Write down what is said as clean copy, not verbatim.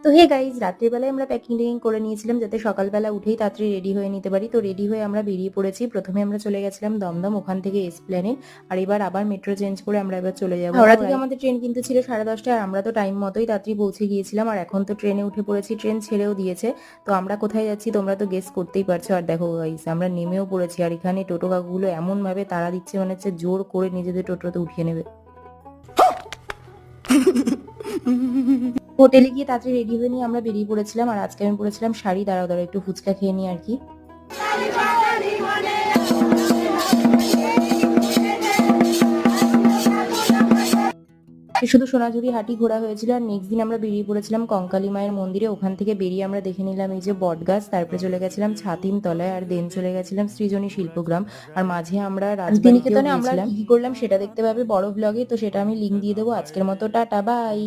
তো hey guys, রাত্রিবেলায় আমরা প্যাকিং ট্যাকিং করে নিয়েছিলাম যাতে সকালবেলা উঠেই তাড়াতাড়ি রেডি হয়ে নিতে পারি। তো রেডি হয়ে আমরা বেরিয়ে পড়েছি। প্রথমে আমরা চলে গেছিলাম দমদম, ওখান থেকে এসপ্ল্যানেড, আর এবার আবার মেট্রো চেঞ্জ করে আমরা এবার চলে যাবো হাওড়া থেকে। আমাদের ট্রেন কিন্তু ছিল 10:30টায়, আর আমরা তো টাইম মতোই তাড়াতাড়ি পৌঁছে গিয়েছিলাম। আর এখন তো ট্রেনে উঠে পড়েছি, ট্রেন ছেড়েও দিয়েছে। তো আমরা কোথায় যাচ্ছি তোমরা তো গেস করতেই পারছো। আর দেখো গাইজ, আমরা নেমেও পড়েছি। আর এখানে টোটো কাকুগুলো এমন ভাবে তাড়া দিচ্ছে, মনে হচ্ছে জোর করে নিজেদের টোটোতে উঠিয়ে নেবে। হোটেলে গিয়ে তাড়াতাড়ি রেডি হয়ে নিয়ে আমরা বেরিয়ে পড়েছিলাম। আর আজকে আমি পড়েছিলাম শাড়ি। দাঁড়াও দাঁড়াও, একটু ফুচকা খেয়ে নিই আর কি। শুধু সোনাঝুরি হাটি ঘোরা হয়েছিল। আর নেক্সট দিন আমরা বেরিয়ে পড়েছিলাম কঙ্কালী মায়ের মন্দিরে। ওখান থেকে বেরিয়ে আমরা দেখে নিলাম এই যে বট গাছ, তারপরে চলে গেছিলাম ছাতিম তলায়, আর দেন চলে গেছিলাম সৃজনী শিল্পগ্রাম। আর মাঝে আমরা রাজবাড়িনিকেতনে আমরা কি কি করলাম সেটা দেখতে পাবে বড় ব্লগে। তো সেটা আমি লিঙ্ক দিয়ে দেবো। আজকের মতো টাটা, বাই।